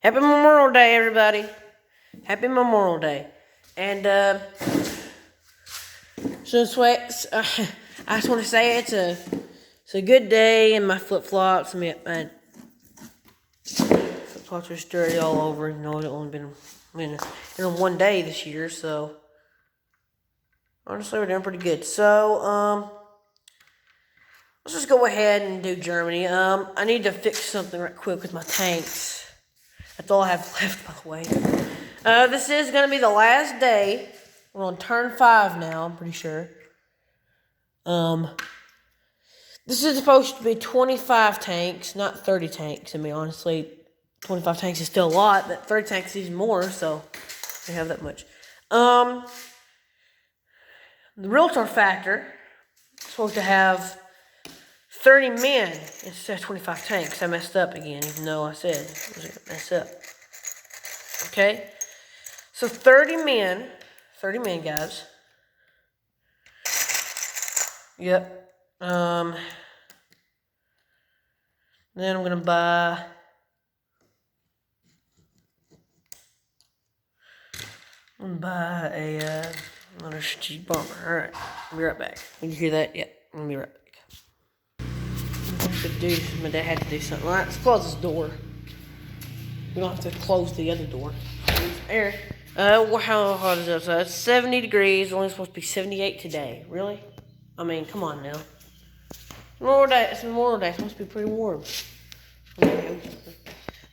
Happy Memorial Day, everybody. Happy Memorial Day. And, I just want to say it's a good day, and my flip-flops, my flip-flops are dirty all over. You know, it's only been one day this year, so honestly, we're doing pretty good. So, let's just go ahead and do Germany. I need to fix something right quick with my tanks. That's all I have left, by the way. This is going to be the last day. We're on turn 5 now, I'm pretty sure. This is supposed to be 25 tanks, not 30 tanks. I mean, honestly, 25 tanks is still a lot, but 30 tanks is even more, so we have that much. The realtor factor is supposed to have 30 men instead of 25 tanks. I messed up again, even though I said I was going to mess up. Okay? So 30 men, guys. Yep. Then I'm gonna buy another strategic bomber. All right, I'll be right back. Did you hear that? Yep. I'll be right back. My dad had to do something. All right, let's close this door. We don't have to close the other door. Air. How hot is it outside? It's 70 degrees. It's only supposed to be 78 today. Really? I mean, come on now. Memorial Day. It's Memorial Day. It's supposed to be pretty warm.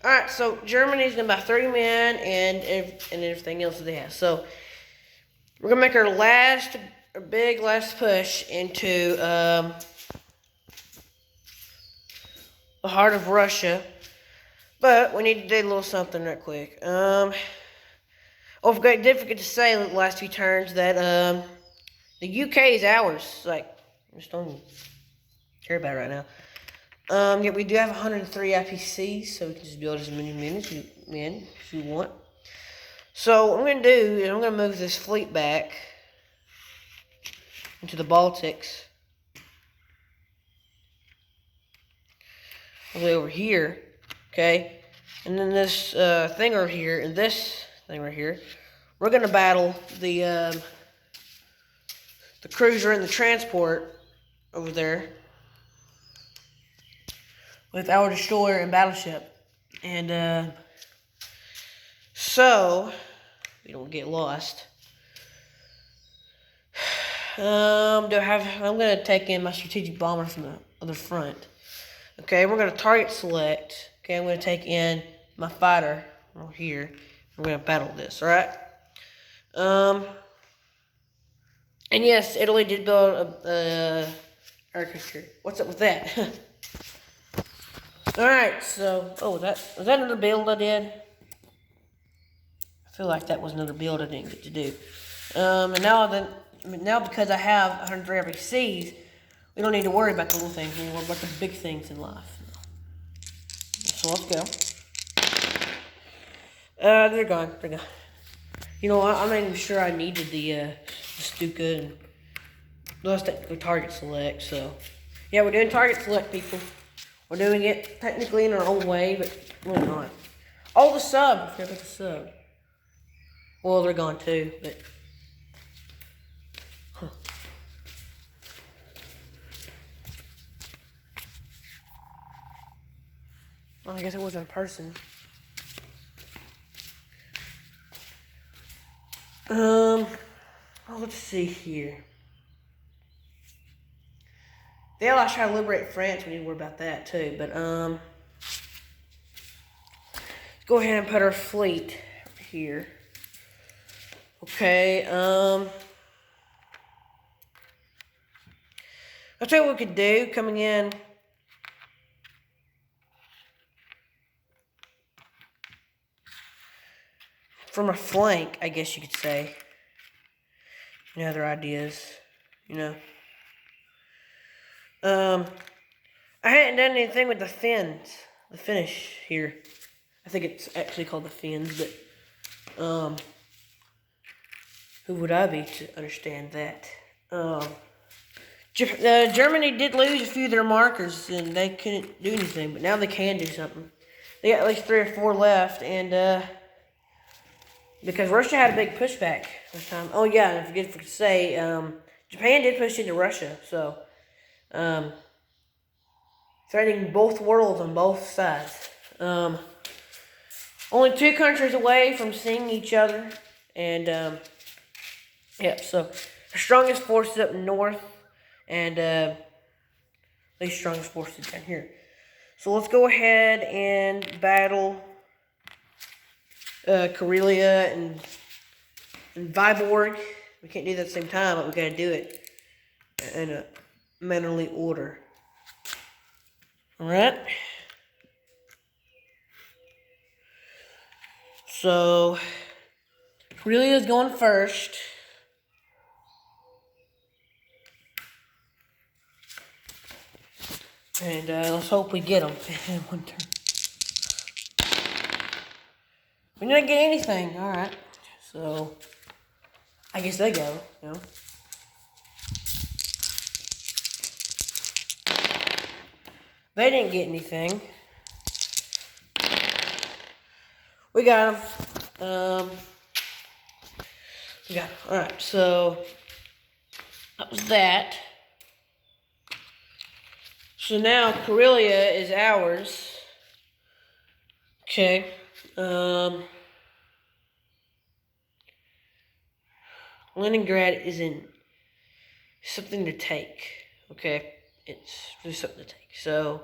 Alright, so Germany's going to buy 30 men and everything else that they have. So, we're going to make our big last push into the heart of Russia. But we need to do a little something right quick. I did forget to say in the last few turns that the UK is ours. Like, I just don't care about it right now. Yeah, we do have 103 IPCs, so we can just build as many men as you want. So what I'm going to do is I'm going to move this fleet back into the Baltics. All the way over here, okay? And then this thing over here, and this thing right here, we're going to battle the cruiser and the transport over there with our destroyer and battleship. And, so, we don't get lost. I'm going to take in my strategic bomber from the other front. Okay, we're going to target select. Okay, I'm going to take in my fighter over here. We're going to battle this, alright? And yes, Italy did build a aircraft carrier. What's up with that? Alright, so, was that another build I did? I feel like that was another build I didn't get to do. And now because I have 103 RPCs, we don't need to worry about the little things anymore, but the big things in life. So let's go. They're gone. You know, I'm not even sure I needed the Stuka and let's technically target select, so yeah, we're doing target select, people. We're doing it technically in our own way, but we're not. Oh, the sub. I forgot about the sub. Well, they're gone too, but well, I guess it wasn't a person. Let's see here. The Allies try to liberate France. We need to worry about that too. But let's go ahead and put our fleet here. Okay. I'll tell you what we could do coming in. From a flank, I guess you could say. Any other ideas? You know. I hadn't done anything with the fins. The finish here. I think it's actually called the fins, but who would I be to understand that? Germany did lose a few of their markers, and they couldn't do anything, but now they can do something. They got at least 3 or 4 left, and because Russia had a big pushback this time. Oh yeah, and I forget to say, Japan did push into Russia, so um, threatening both worlds on both sides. Only 2 countries away from seeing each other, and yep. So the strongest forces up north, and the strongest forces down here. So let's go ahead and battle Karelia and Viborg. We can't do that at the same time, but we gotta do it in a mannerly order. Alright. So Karelia is going first. And let's hope we get them in one turn. We didn't get anything. Alright. So I guess they go, you know. They didn't get anything. We got them. We got them. Alright, so that was that. So now Karelia is ours. Okay. Leningrad isn't something to take. Okay. It's really something to take. So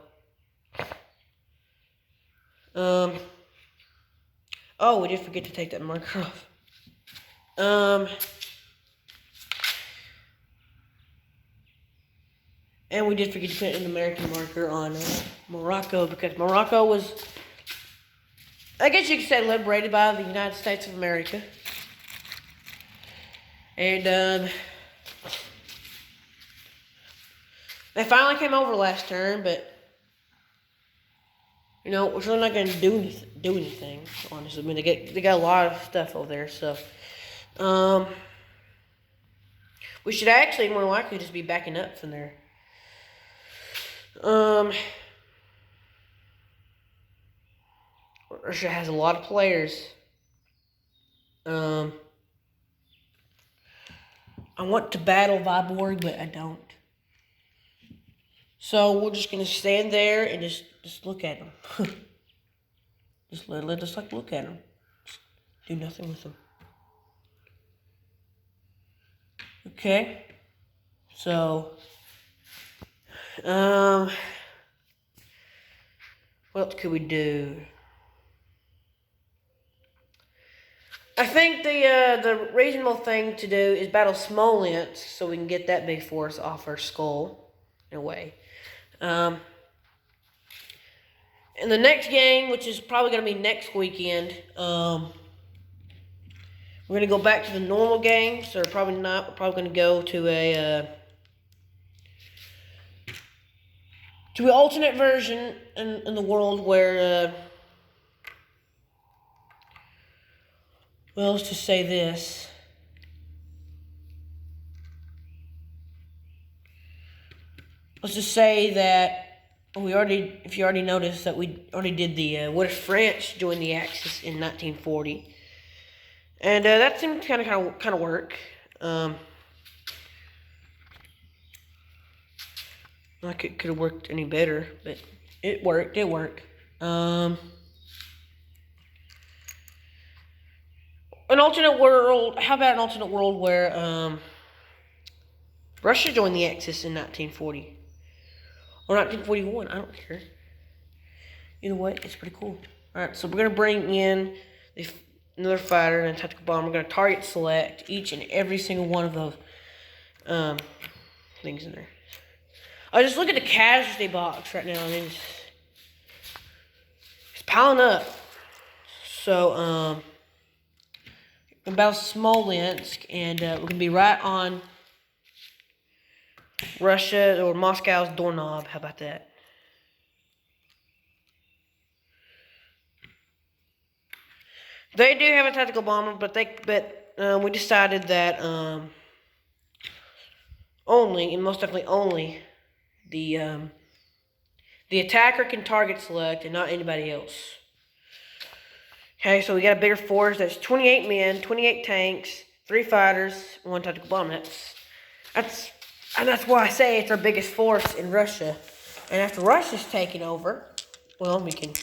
oh, we did forget to take that marker off. And we did forget to put an American marker on Morocco, because Morocco was, I guess you could say, liberated by the United States of America. And they finally came over last turn, but you know, we're really not going to do anything. Honestly, I mean, they got a lot of stuff over there, so we should actually more likely just be backing up from there. Russia has a lot of players. I want to battle Viborg, but I don't. So we're just gonna stand there and just look at them. Just let us like look at them. Just do nothing with them. Okay. So what else could we do? I think the reasonable thing to do is battle Smolensk, so we can get that big force off our skull, in a way. In the next game, which is probably going to be next weekend, we're going to go back to the normal games, or probably not. We're probably going to go to an alternate version in the world where, well, let's just say this. Let's just say that if you already noticed that we already did the, what if France joined the Axis in 1940? And that seemed to kind of work. Like it could have worked any better, but it worked. It worked. An alternate world. How about an alternate world where Russia joined the Axis in 1940 or 1941? I don't care. You know what? It's pretty cool. All right, so we're gonna bring in another fighter and a tactical bomber. We're gonna target select each and every single one of those things in there. I just look at the casualty box right now. I mean, it's piling up. So about Smolensk, and we're gonna be right on Russia or Moscow's doorknob. How about that? They do have a tactical bomber, but we decided that only, and most definitely only, the attacker can target select and not anybody else. Okay, so we got a bigger force. That's 28 men, 28 tanks, 3 fighters, 1 tactical bomb. That's why I say it's our biggest force in Russia. And after Russia's taken over, well, we can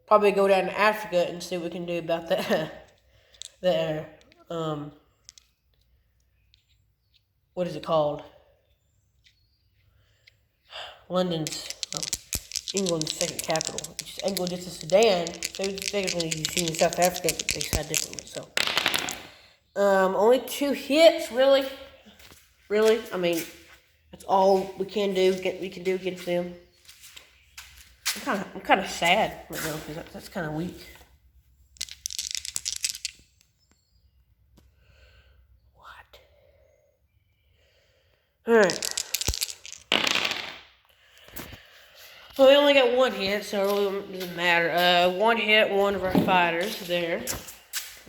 probably go down to Africa and see what we can do about that. the what is it called? London's, England's second capital. England gets to Sudan, so technically you see in South Africa, but they decide differently. So, only 2 hits, really. I mean, that's all we can do. We can do against them. I'm kind of sad right now because that's kind of weak. What? All right. Well, we only got 1 hit, so it really doesn't matter. 1 hit, 1 of our fighters there.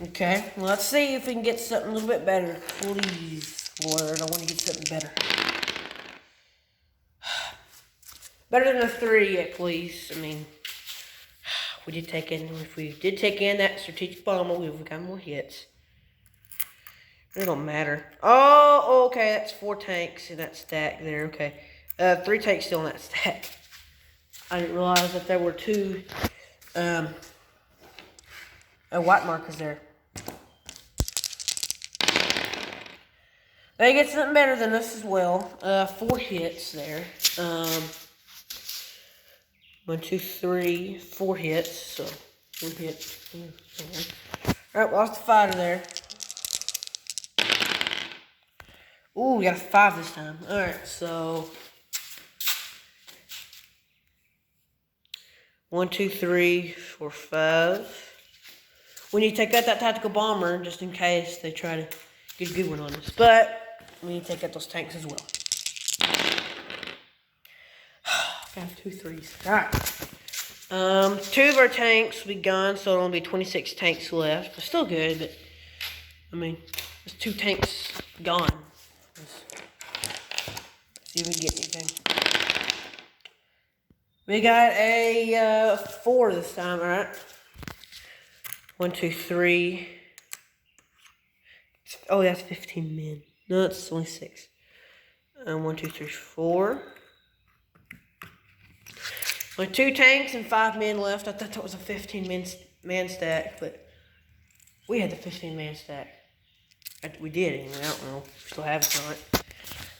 Okay, well, let's see if we can get something a little bit better. Please, Lord, I want to get something better. Better than a 3 yet, please. I mean, if we did take in that strategic bomber, we would have got more hits. It don't matter. Oh, okay, that's 4 tanks in that stack there. Okay, 3 tanks still in that stack. I didn't realize that there were 2 white markers there. They get something better than us as well. 4 hits there. 1, 2, 3, 4 hits. So 1 hit. All right, lost the fighter there. Ooh, we got a 5 this time. All right, so 1, 2, 3, 4, 5. We need to take out that tactical bomber just in case they try to get a good one on us. But we need to take out those tanks as well. I have 2 3s. Alright. 2 of our tanks will be gone, so there'll only be 26 tanks left. It's still good, but I mean, there's 2 tanks gone. Let's see if we can get anything. We got a 4 this time, alright. 1, 2, 3. Oh, that's 15 men. No, it's only 6. 1, 2, 3, 4. Only 2 tanks and 5 men left. I thought that was a 15-man stack, but we had the 15-man stack. We did anyway. I don't know. We still have it on it.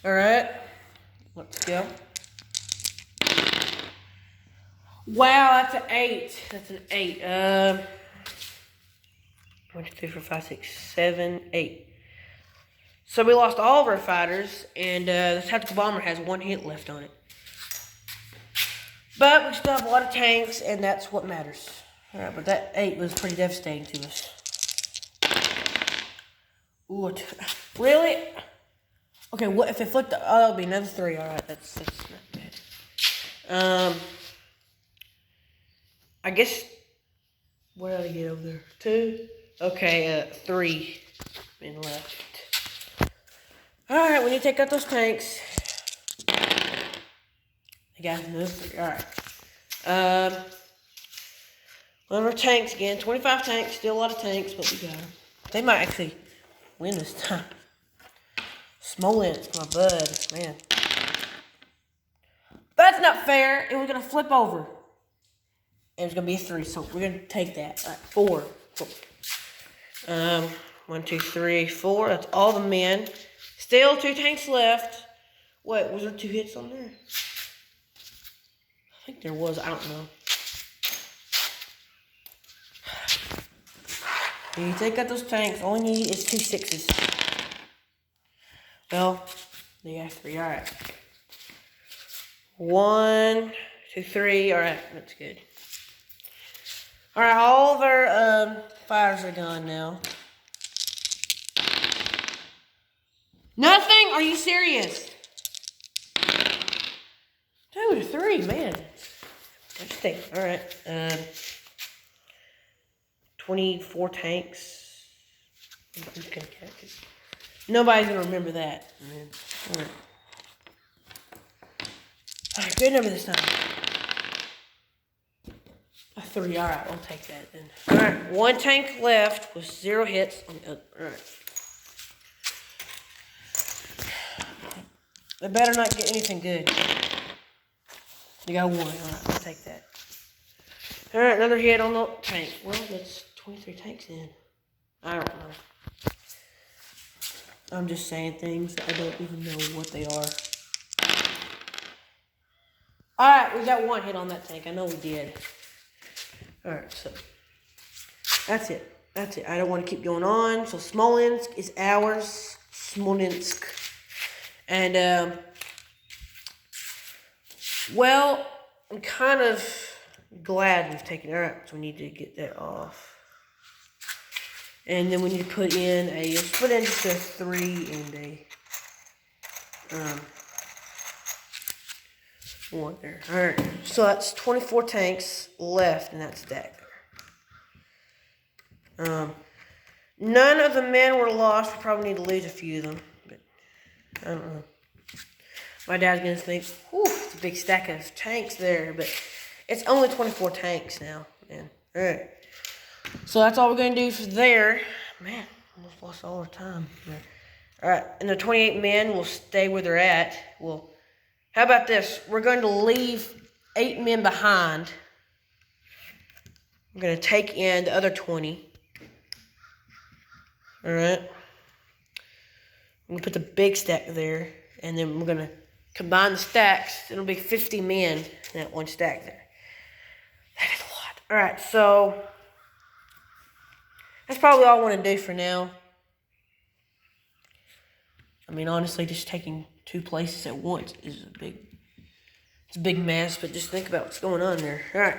All right, let's go. Wow, that's an 8. That's an 8. 1, 2, 3, 4, 5, 6, 7, 8. So we lost all of our fighters, and the tactical bomber has 1 hit left on it. But we still have a lot of tanks, and that's what matters. Alright, but that 8 was pretty devastating to us. Ooh, really? Okay, what if it flipped? Oh, that would be another 3. Alright, that's not bad. I guess, what did I get over there? 2? Okay, 3 men left. Alright, we need to take out those tanks. They got another 3. Alright. One of our tanks again. 25 tanks. Still a lot of tanks, but we got them. They might actually win this time. Smolensk, my bud. Man. That's not fair. It was going to flip over. It was going to be a 3, so we're going to take that. Alright, 4. 1, 2, 3, 4. That's all the men. Still 2 tanks left. Wait, was there 2 hits on there? I think there was. I don't know. You take out those tanks. All you need is 2 6s. Well, they got 3. Alright. 1, 2, 3. Alright, that's good. Alright, all of our fires are gone now. Nothing? Are you serious? 2 to 3, man. Interesting. Alright. 24 tanks. I'm just gonna catch it. Nobody's gonna remember that. Alright. Alright, good number this time. A 3. All right, I'll take that then. All right, 1 tank left with 0 hits on the other. All right. They better not get anything good. They got 1. All right, I'll take that. All right, another hit on the tank. Well, that's 23 tanks in. I don't know. I'm just saying things that I don't even know what they are. All right, we got 1 hit on that tank. I know we did. All right, so that's it. That's it. I don't want to keep going on. So Smolensk is ours. Smolensk. And, well, I'm kind of glad we've taken it out. So we need to get that off. And then we need to put in let's put in just a 3 and a, 1 there. Alright, so that's 24 tanks left in that stack there. None of the men were lost. We probably need to lose a few of them. But I don't know. My dad's going to think, whew, it's a big stack of tanks there. But it's only 24 tanks now, man. Alright. So that's all we're going to do for there. Man, almost lost all our time. Alright, and the 28 men will stay where they're at. Well, how about this? We're going to leave 8 men behind. We're going to take in the other 20. Alright. I'm going to put the big stack there. And then we're going to combine the stacks. It'll be 50 men in that 1 stack there. That is a lot. Alright, so that's probably all I want to do for now. I mean, honestly, just taking 2 places at once is it's a big mess, but just think about what's going on there. All right.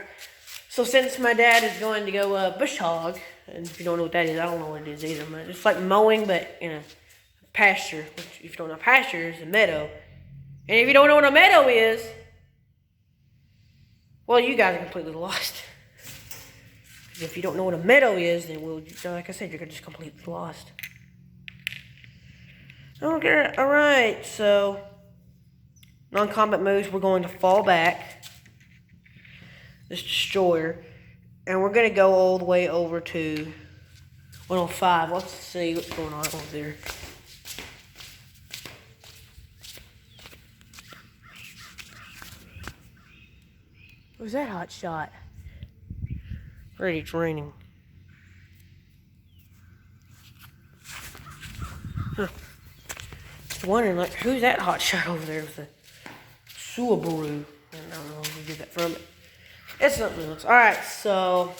So since my dad is going to go bush hog, and if you don't know what that is, I don't know what it is either. But it's like mowing, but in a pasture. Which, if you don't know, pasture is a meadow. And if you don't know what a meadow is, well, you guys are completely lost. If you don't know what a meadow is, then like I said, you're just completely lost. Okay, alright, so non-combat moves, we're going to fall back this destroyer, and we're going to go all the way over to 105. Let's see what's going on over there. What was that hot shot? Already it's raining. Huh. Just wondering, like, who's that hot shot over there with the Subaru? I don't know where you get that from. It's something else. Alright, so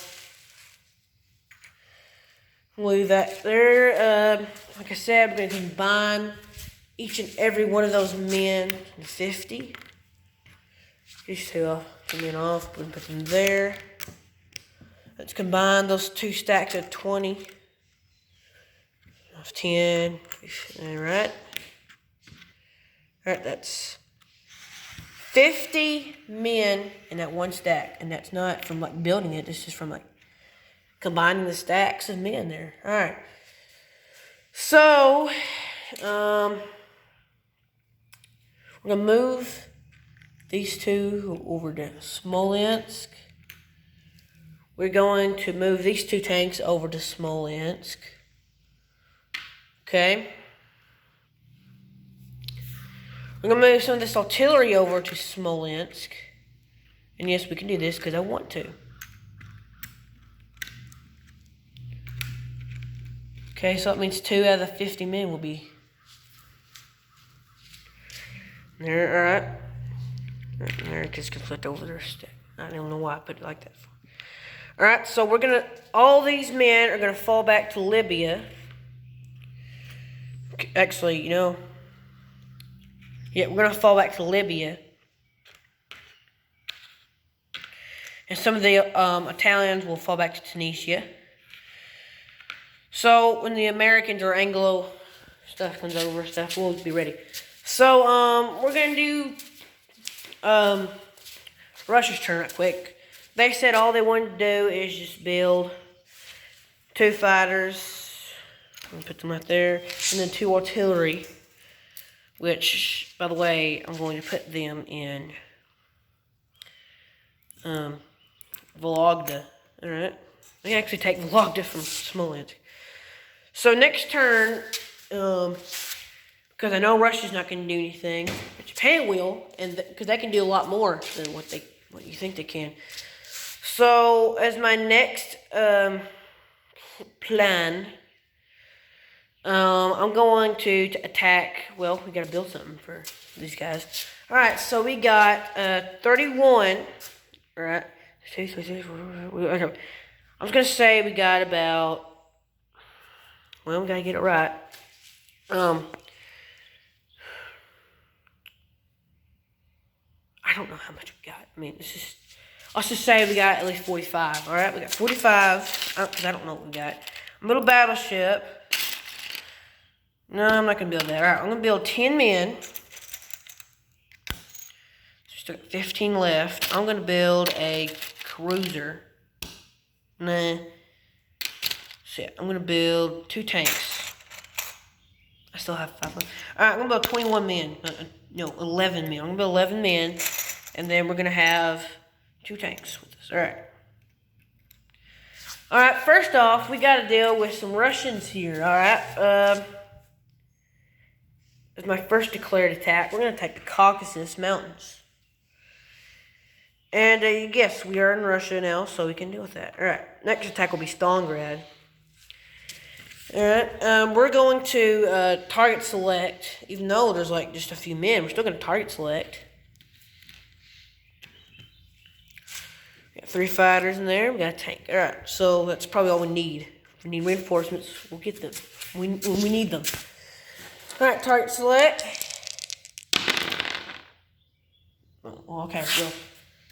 we'll leave that there. Like I said, we're going to combine each and every one of those men to 50. These 2 men off. We're going to put them there. Let's combine those 2 stacks of 20. Of 10. Alright. Alright, that's 50 men in that 1 stack. And that's not from like building it. This is from like combining the stacks of men there. Alright. So, we're going to move these 2 over to Smolensk. We're going to move these 2 tanks over to Smolensk. Okay. We're going to move some of this artillery over to Smolensk. And yes, we can do this because I want to. Okay, so that means 2 out of the 50 men will be there. Alright. There, kids can flip over their stick. I don't know why I put it like that. Alright, so we're going to, all these men are going to fall back to Libya. Actually, you know, yeah, we're going to fall back to Libya. And some of the Italians will fall back to Tunisia. So, when the Americans or Anglo stuff comes over, we'll be ready. So, we're going to do Russia's turn right quick. They said all they wanted to do is just build 2 fighters. I'm gonna put them right there. And then 2 artillery. Which, by the way, I'm going to put them in Vologda. Alright. We actually take Vologda from Smolensk. So next turn, because I know Russia's not going to do anything, but Japan will, and because they can do a lot more than what you think they can. So as my next plan, I'm going to attack. Well, we got to build something for these guys. All right, so we got 31. All right, okay. I was gonna say we got about. Well, we gotta get it right. I don't know how much we got. I mean, this is. Let's just say we got at least 45. All right, we got 45. Because I don't know what we got. A little battleship. No, I'm not gonna build that. All right, I'm gonna build 10 men. Just got 15 left. I'm gonna build a cruiser. Nah. Shit, I'm gonna build 2 tanks. I still have 5 left. All right, I'm gonna build 21 men. No, 11 men. I'm gonna build 11 men, and then we're gonna have 2 tanks with us. All right. All right. First off, we got to deal with some Russians here. All right. As my first declared attack, we're gonna attack the Caucasus Mountains. And yes, we are in Russia now, so we can deal with that. All right. Next attack will be Stalingrad. Alright, we're going to target select, even though there's like just a few men, we're still going to target select. We got 3 fighters in there, we got a tank. Alright, so that's probably all we need. If we need reinforcements, we'll get them. We need them. Alright, target select. Oh, okay, well,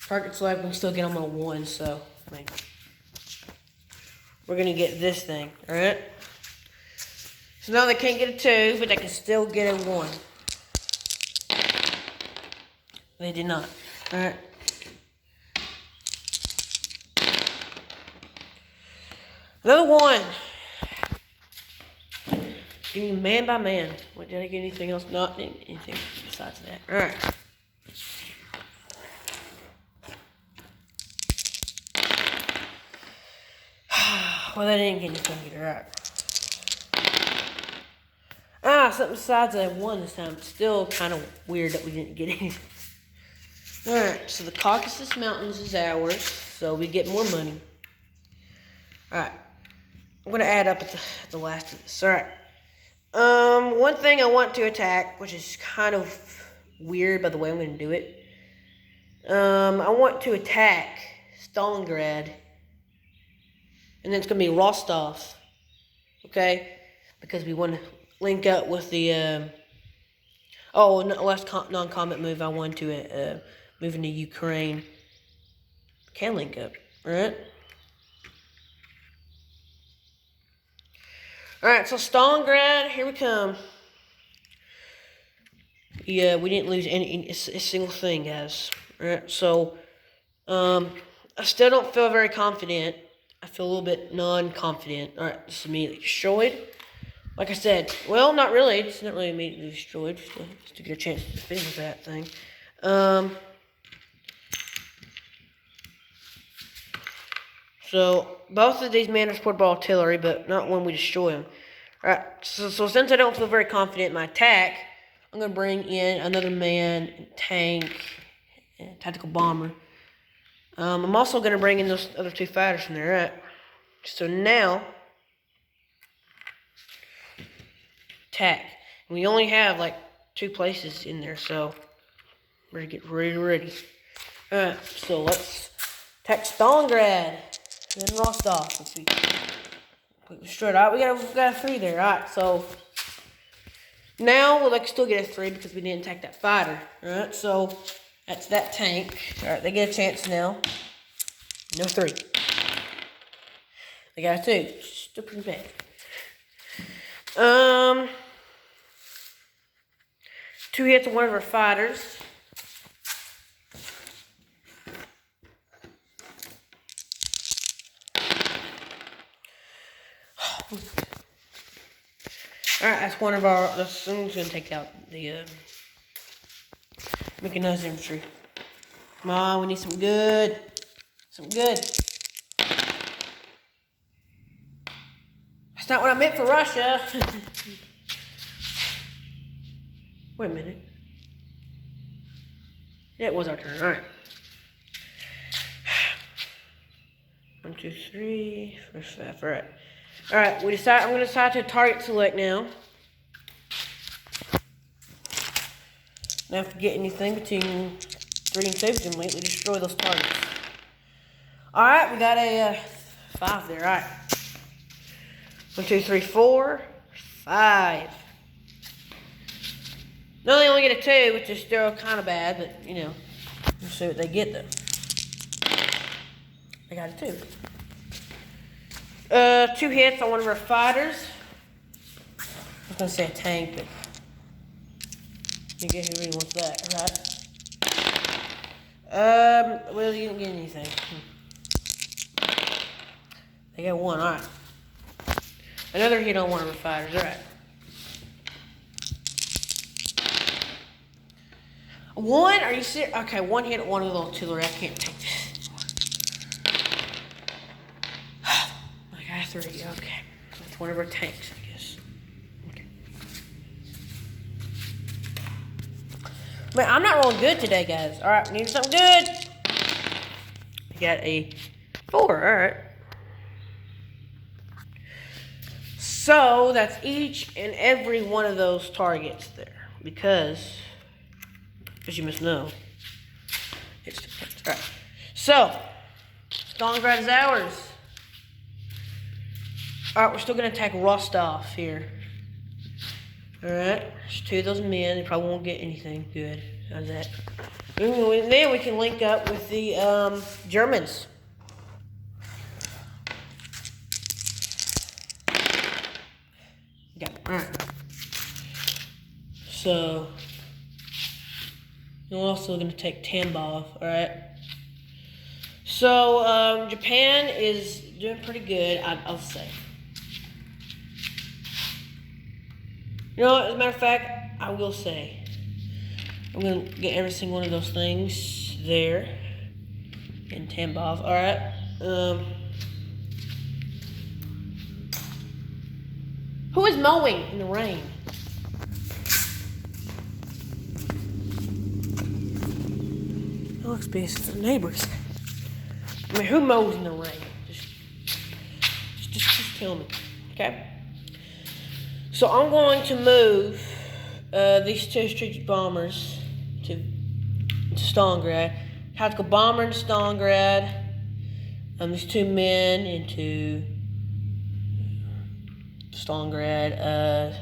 target select, we can still get them on a 1, so, I mean, we're going to get this thing, alright? So now they can't get a 2, but they can still get a 1. They did not. Alright. Another 1. Give me man by man. What, did I get anything else? Not anything besides that. Alright. Well, they didn't get anything either. Alright. Something besides that 1 this time. It's still kind of weird that we didn't get anything. Alright, so the Caucasus Mountains is ours, so we get more money. Alright. I'm going to add up at the last of this. Alright. One thing I want to attack, which is kind of weird by the way I'm going to do it. I want to attack Stalingrad. And then it's going to be Rostov. Okay? Because we want to link up with the, last non-combat move, I want to move into Ukraine. Can link up, alright? Alright, so Stalingrad, here we come. Yeah, we didn't lose a single thing, guys. Alright, so, I still don't feel very confident. I feel a little bit non-confident. Alright, this is immediately destroyed. Like I said, well, not really. It's not really immediately destroyed. Just to get a chance to defend with that thing. So, both of these men are supported by artillery, but not when we destroy them. Alright, so since I don't feel very confident in my attack, I'm going to bring in another man, tank, and tactical bomber. I'm also going to bring in those other 2 fighters from there. Alright, so now, attack. We only have like 2 places in there, so we're going to get ready. Alright, so let's attack Stalingrad. Then Rostov. Let's see. Straight out. We got a 3 there. Alright, so now we'll still get a 3 because we didn't attack that fighter. Alright, so that's that tank. Alright, they get a chance now. No 3. They got a 2. Still pretty bad. 2 hits on one of our fighters. Alright, that's one of our. I'm just going to take out the mechanized infantry. Come on, we need some Good. That's not what I meant for Russia. Wait a minute. Yeah, it was our turn. All right. 1, 2, 3, 4, 5. All right. All right. I'm going to decide to target select now. Now, if we get anything between 3 and 2, we can immediately destroy those targets. All right. We got a 5 there. All right. 1, 2, 3, 4, 5. No, they only get a 2, which is still kind of bad, but you know, we'll see what they get though. They got a 2. 2 hits on one of our fighters. I was gonna say a tank, but you get who really wants that, right? Well, you didn't get anything. They got 1. All right. Another hit on one of our fighters. All right. 1? Are you serious? Okay, 1 hit on one of the artillery. I can't take this. I got 3. Okay. That's one of our tanks, I guess. Okay. Man, I'm not rolling good today, guys. All right, we need something good. We got a 4. All right. So that's each and every one of those targets there, because, as you must know, it's all right. So Stalingrad is ours. All right, we're still gonna attack Rostov here. All right, there's 2 of those men. They probably won't get anything good out of that. And then we can link up with the Germans. Yeah. All right. So we're also gonna take Tambov. All right. So Japan is doing pretty good, I'll say. You know what, as a matter of fact, I will say, I'm going to get every single one of those things there in Tambov. Alright. Who is mowing in the rain? That looks best for the neighbors. I mean, who mows in the rain? Just tell me, okay? So I'm going to move these 2 strategic bombers to Stalingrad. Tactical bomber into Stalingrad. These 2 men into Stalingrad.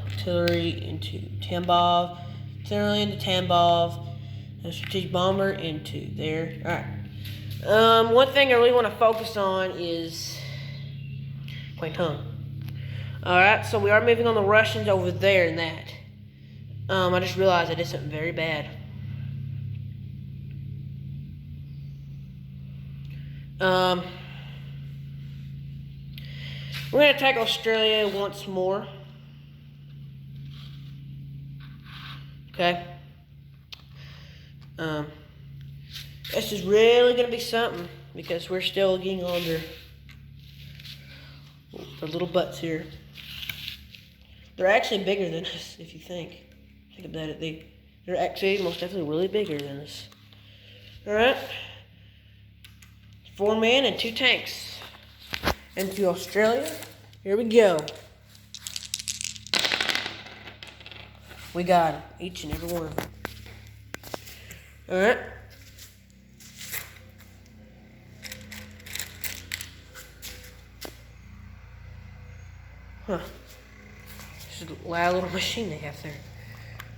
Artillery into Tambov. Artillery into Tambov. A strategic bomber into there. All right. One thing I really want to focus on is Kwangtung. Alright, so we are moving on the Russians over there in that. I just realized I did something very bad. We're going to attack Australia once more. Okay. This is really going to be something, because we're still getting on their little butts here. They're actually bigger than us, if you think about it. They're actually most definitely really bigger than us. Alright. 4 men and 2 tanks. Into Australia. Here we go. We got them, each and every one of them. Alright. Huh. This is a loud little machine they have there.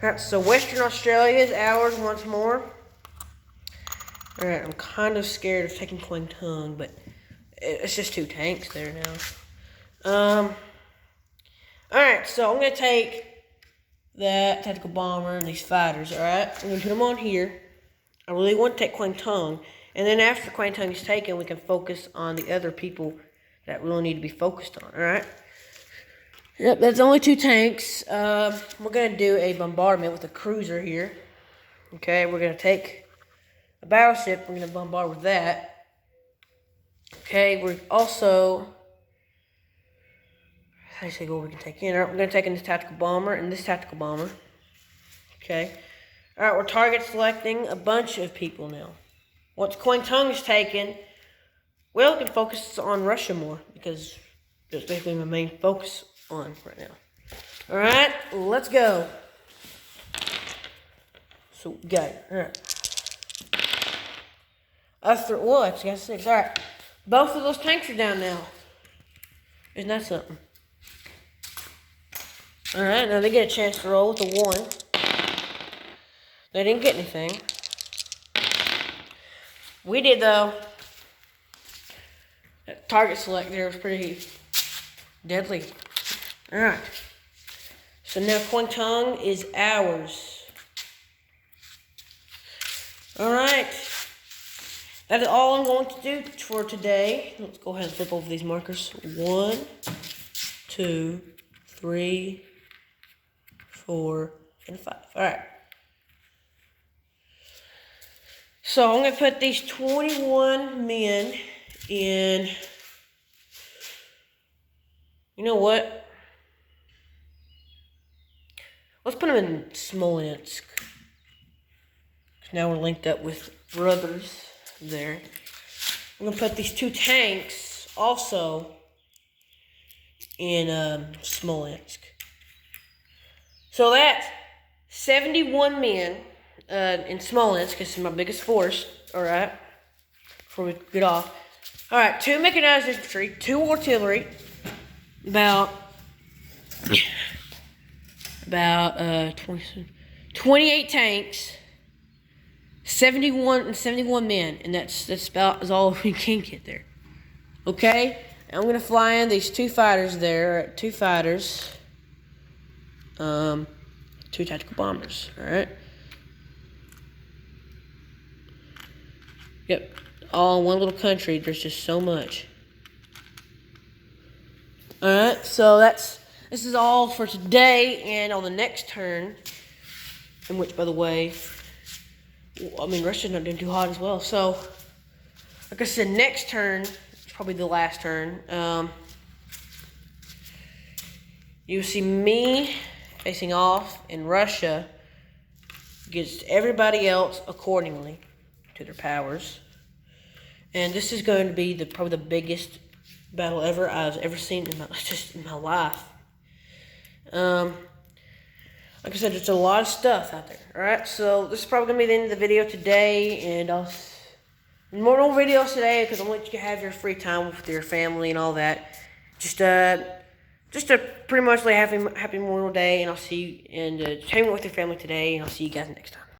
Alright, so Western Australia is ours once more. Alright, I'm kind of scared of taking Kwangtung, but it's just 2 tanks there now. Alright, so I'm going to take that tactical bomber and these fighters, alright? I'm going to put them on here. I really want to take Kwangtung. And then after Kwangtung is taken, we can focus on the other people that really need to be focused on, alright? Yep, that's only 2 tanks. We're going to do a bombardment with a cruiser here. Okay, we're going to take a battleship. We're going to bombard with that. Okay, we're also, how do you say what we can take in? All right, we're going to take in this tactical bomber and this tactical bomber. Okay. All right, we're target selecting a bunch of people now. Once Kwangtung is taken, well, we can focus on Russia more because that's basically my main focus on right now. All right, let's go. So, got it. All right. Well, actually, I got 6. All right. Both of those tanks are down now. Isn't that something? All right, now they get a chance to roll with a 1. They didn't get anything. We did, though. That target select there was pretty deadly. All right. So now Kwangtung is ours. All right. That is all I'm going to do for today. Let's go ahead and flip over these markers. 1, 2, 3, 4, and 5. All right. So I'm going to put these 21 men in. You know what? Let's put them in Smolensk. Now we're linked up with brothers there. I'm going to put these 2 tanks also in Smolensk. So that's 71 men in Smolensk. This is my biggest force, alright, before we get off. Alright, 2 mechanized infantry, 2 artillery, about 28 tanks, 71 men, and that's about as all we can get there. Okay? I'm gonna fly in these 2 fighters there, 2 fighters, 2 tactical bombers. All right. Yep. All in one little country. There's just so much. All right. So this is all for today, and on the next turn, in which, by the way, I mean Russia's not doing too hot as well. So, like I said, next turn, it's probably the last turn. You'll see me facing off in Russia against everybody else accordingly to their powers. And this is going to be probably the biggest battle I've ever seen in my life. Like I said, there's a lot of stuff out there. Alright, so this is probably going to be the end of the video today, and more videos today because I want you to have your free time with your family and all that. Just a pretty much like happy Memorial Day, and I'll see you, and hang with your family today, and I'll see you guys next time.